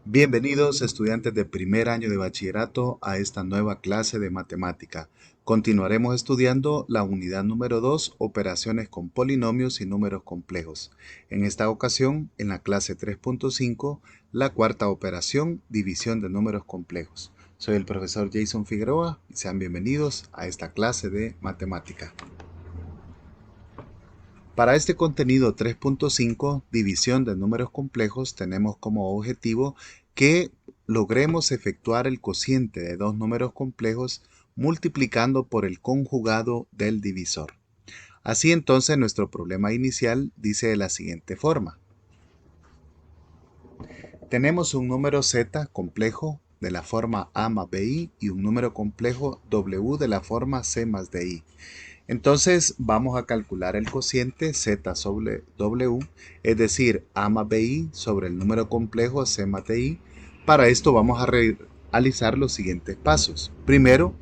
Bienvenidos estudiantes de primer año de bachillerato a esta nueva clase de matemática. Continuaremos estudiando la unidad número 2, operaciones con polinomios y números complejos. En esta ocasión, en la clase 3.5, la cuarta operación, división de números complejos. Soy el profesor Jason Figueroa y sean bienvenidos a esta clase de matemática. Para este contenido 3.5, división de números complejos, tenemos como objetivo que logremos efectuar el cociente de dos números complejos multiplicando por el conjugado del divisor. Así entonces nuestro problema inicial dice de la siguiente forma. Tenemos un número z complejo de la forma a más bi y un número complejo w de la forma c más di. Entonces vamos a calcular el cociente z sobre w, es decir, a más bi sobre el número complejo c más di. Para esto vamos a realizar los siguientes pasos. Primero,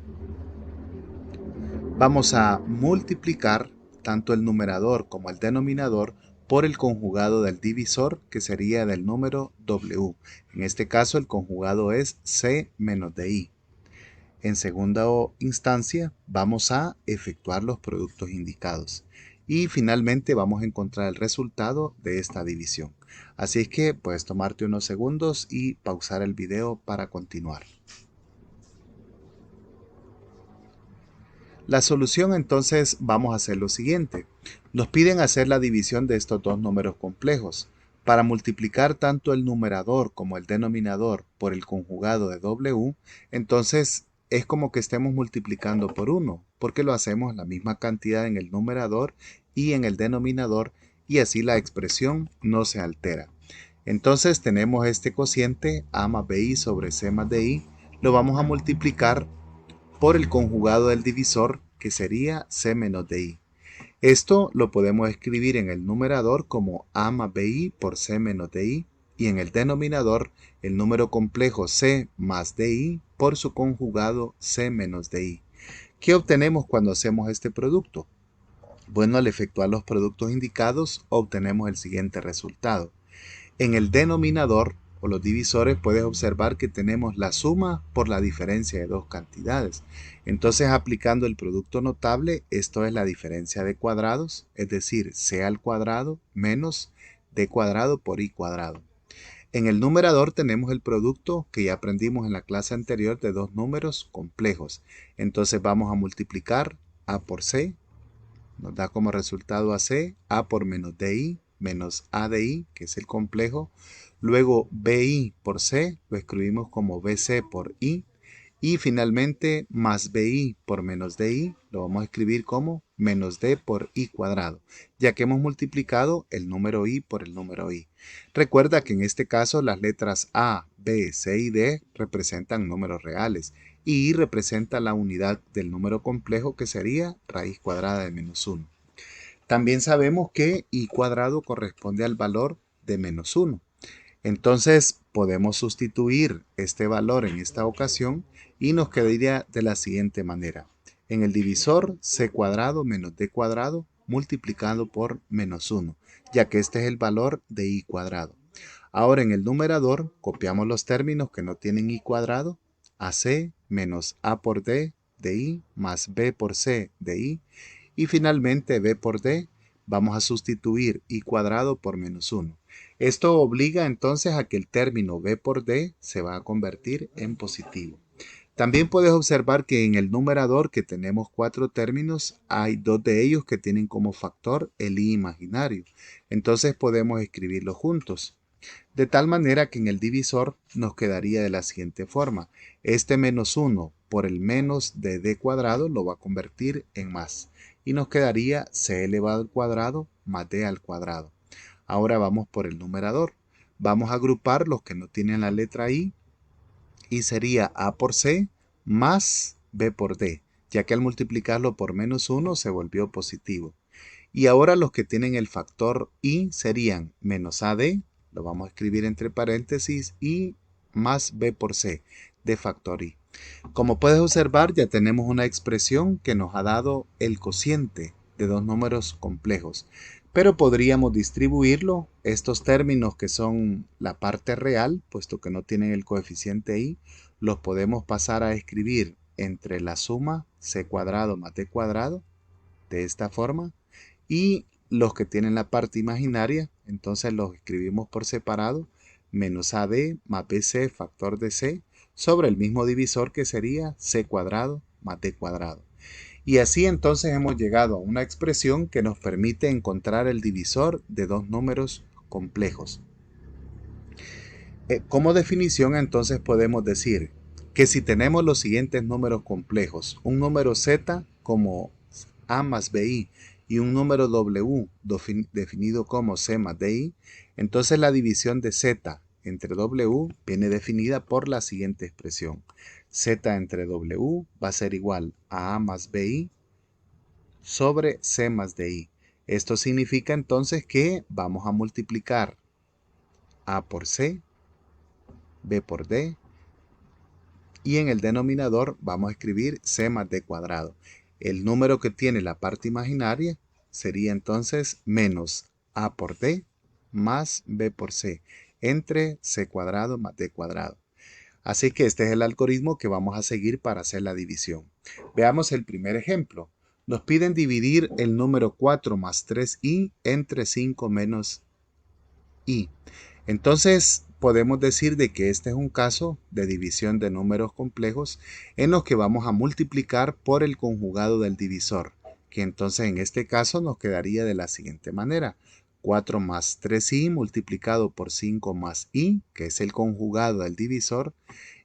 vamos a multiplicar tanto el numerador como el denominador por el conjugado del divisor, que sería del número w. En este caso el conjugado es c menos di. En segunda instancia, vamos a efectuar los productos indicados. Y finalmente vamos a encontrar el resultado de esta división. Así es que puedes tomarte unos segundos y pausar el video para continuar. La solución entonces vamos a hacer lo siguiente. Nos piden hacer la división de estos dos números complejos. Para multiplicar tanto el numerador como el denominador por el conjugado de w, entonces es como que estemos multiplicando por 1, porque lo hacemos la misma cantidad en el numerador y en el denominador, y así la expresión no se altera. Entonces tenemos este cociente a más bi sobre c más di, lo vamos a multiplicar por el conjugado del divisor, que sería c menos di. Esto lo podemos escribir en el numerador como a más bi por c menos di y en el denominador el número complejo c más di por su conjugado c menos di. ¿Qué obtenemos cuando hacemos este producto? Bueno, al efectuar los productos indicados obtenemos el siguiente resultado. En el denominador o los divisores puedes observar que tenemos la suma por la diferencia de dos cantidades. Entonces, aplicando el producto notable, esto es la diferencia de cuadrados, es decir, c al cuadrado menos d cuadrado por i cuadrado. En el numerador tenemos el producto que ya aprendimos en la clase anterior de dos números complejos. Entonces vamos a multiplicar a por c, nos da como resultado ac, a por menos di, menos a de i, que es el complejo. Luego bi por c, lo escribimos como bc por i. Y finalmente más bi por menos di, lo vamos a escribir como menos d por i cuadrado, ya que hemos multiplicado el número i por el número i. Recuerda que en este caso las letras a, b, c y d representan números reales y i representa la unidad del número complejo, que sería raíz cuadrada de menos 1. También sabemos que i cuadrado corresponde al valor de menos 1. Entonces podemos sustituir este valor en esta ocasión y nos quedaría de la siguiente manera. En el divisor c cuadrado menos d cuadrado multiplicado por menos 1, ya que este es el valor de i cuadrado. Ahora en el numerador copiamos los términos que no tienen i cuadrado, ac menos a por d de i más b por c de i, y finalmente b por d vamos a sustituir i cuadrado por menos 1. Esto obliga entonces a que el término b por d se va a convertir en positivo. También puedes observar que en el numerador, que tenemos 4 términos, hay 2 de ellos que tienen como factor el i imaginario. Entonces podemos escribirlos juntos. De tal manera que en el divisor nos quedaría de la siguiente forma. Este menos 1 por el menos de d cuadrado lo va a convertir en más. Y nos quedaría c elevado al cuadrado más d al cuadrado. Ahora vamos por el numerador. Vamos a agrupar los que no tienen la letra i y sería a por c más b por d, ya que al multiplicarlo por menos 1 se volvió positivo. Y ahora los que tienen el factor i serían menos ad, lo vamos a escribir entre paréntesis, y más b por c de factor i. Como puedes observar, ya tenemos una expresión que nos ha dado el cociente de dos números complejos. pero podríamos distribuirlo, estos términos que son la parte real, puesto que no tienen el coeficiente i, los podemos pasar a escribir entre la suma c cuadrado más d cuadrado, de esta forma, y los que tienen la parte imaginaria, entonces los escribimos por separado, menos ad más bc factor de c, sobre el mismo divisor que sería c cuadrado más d cuadrado. Y así entonces hemos llegado a una expresión que nos permite encontrar el divisor de dos números complejos. Como definición entonces podemos decir que si tenemos los siguientes números complejos, un número z como a más bi y un número w definido como c más di, entonces la división de z entre w viene definida por la siguiente expresión. Z entre w va a ser igual a más bi sobre c más di. Esto significa entonces que vamos a multiplicar a por c, b por d, y en el denominador vamos a escribir c más d cuadrado. El número que tiene la parte imaginaria sería entonces menos a por d más b por c, entre c cuadrado más d cuadrado. Así que este es el algoritmo que vamos a seguir para hacer la división. Veamos el primer ejemplo. Nos piden dividir el número 4 más 3i entre 5 menos i. Entonces podemos decir de que este es un caso de división de números complejos en los que vamos a multiplicar por el conjugado del divisor, que entonces en este caso nos quedaría de la siguiente manera. 4 más 3i multiplicado por 5 más i, que es el conjugado del divisor,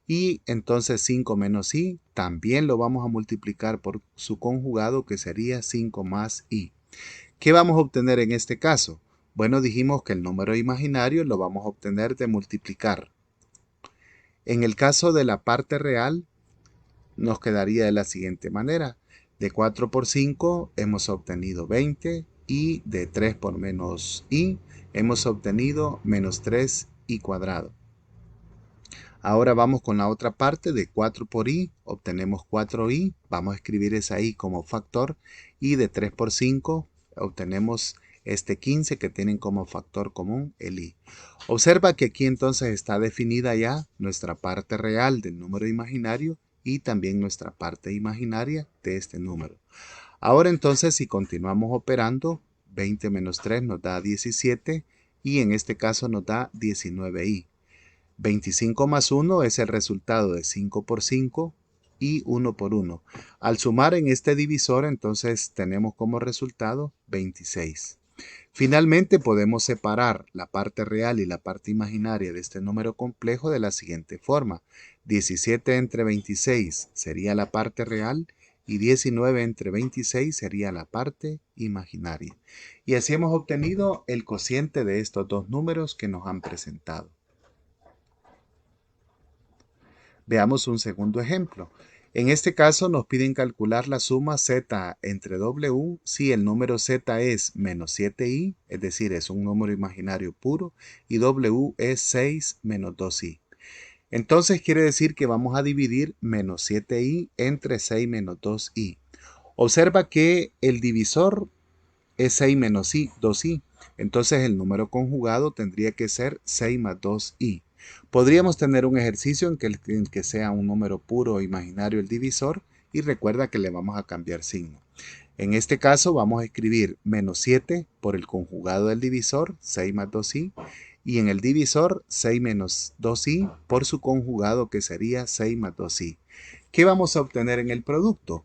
y entonces 5 menos i también lo vamos a multiplicar por su conjugado, que sería 5 más i. ¿Qué vamos a obtener en este caso? Bueno, dijimos que el número imaginario lo vamos a obtener de multiplicar. En el caso de la parte real, nos quedaría de la siguiente manera. De 4 por 5 hemos obtenido 20 y de 3 por menos i hemos obtenido menos 3i cuadrado. Ahora vamos con la otra parte, de 4 por i obtenemos 4i, vamos a escribir esa i como factor, y de 3 por 5 obtenemos este 15 que tienen como factor común el i. Observa que aquí entonces está definida ya nuestra parte real del número imaginario y también nuestra parte imaginaria de este número. Ahora entonces si continuamos operando, 20 menos 3 nos da 17 y en este caso nos da 19i. 25 más 1 es el resultado de 5 por 5 y 1 por 1. Al sumar en este divisor, entonces tenemos como resultado 26. Finalmente podemos separar la parte real y la parte imaginaria de este número complejo de la siguiente forma. 17 entre 26 sería la parte real y 19 entre 26 sería la parte imaginaria. Y así hemos obtenido el cociente de estos dos números que nos han presentado. Veamos un segundo ejemplo. En este caso nos piden calcular la suma z entre w si el número z es menos 7i, es decir, es un número imaginario puro, y w es 6 menos 2i. Entonces quiere decir que vamos a dividir menos 7i entre 6 menos 2i. Observa que el divisor es 6 menos 2i. Entonces el número conjugado tendría que ser 6 más 2i. Podríamos tener un ejercicio en que sea un número puro o imaginario el divisor y recuerda que le vamos a cambiar signo. En este caso vamos a escribir menos 7 por el conjugado del divisor, 6 más 2i, y en el divisor 6 menos 2i por su conjugado que sería 6 más 2i. ¿Qué vamos a obtener en el producto?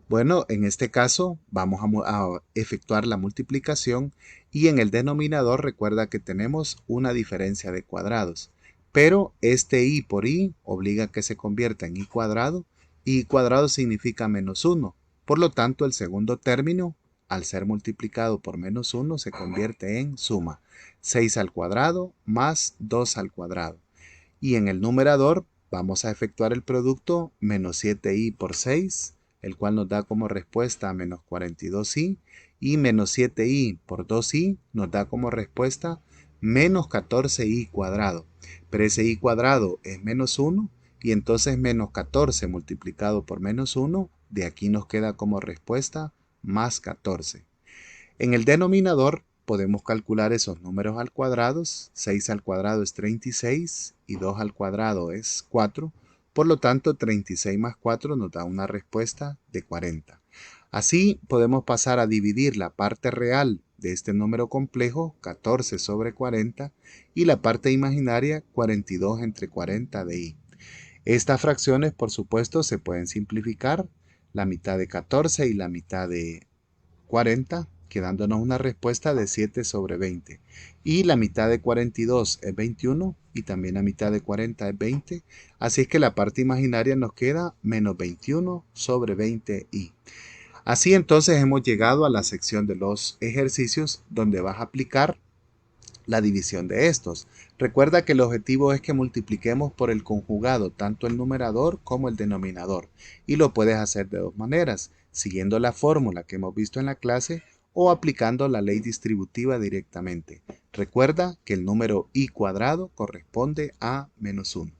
Bueno, en este caso vamos a efectuar la multiplicación y en el denominador recuerda que tenemos una diferencia de cuadrados. Pero este i por i obliga a que se convierta en i cuadrado y i cuadrado significa menos 1. Por lo tanto, el segundo término, al ser multiplicado por menos 1, se convierte en suma. 6 al cuadrado más 2 al cuadrado. Y en el numerador vamos a efectuar el producto menos 7i por 6, el cual nos da como respuesta menos 42i, y menos 7i por 2i nos da como respuesta menos 14i cuadrado. Pero ese i cuadrado es menos 1, y entonces menos 14 multiplicado por menos 1, de aquí nos queda como respuesta más 14. En el denominador podemos calcular esos números al cuadrado. 6 al cuadrado es 36 y 2 al cuadrado es 4. Por lo tanto, 36 más 4 nos da una respuesta de 40. Así podemos pasar a dividir la parte real de este número complejo, 14 sobre 40, y la parte imaginaria, 42 entre 40 de i. Estas fracciones, por supuesto, se pueden simplificar, la mitad de 14 y la mitad de 40, quedándonos una respuesta de 7 sobre 20. Y la mitad de 42 es 21 y también la mitad de 40 es 20. Así es que la parte imaginaria nos queda menos 21 sobre 20i. Así entonces hemos llegado a la sección de los ejercicios donde vas a aplicar la división de estos. Recuerda que el objetivo es que multipliquemos por el conjugado tanto el numerador como el denominador, y lo puedes hacer de dos maneras, siguiendo la fórmula que hemos visto en la clase o aplicando la ley distributiva directamente. Recuerda que el número i cuadrado corresponde a -1.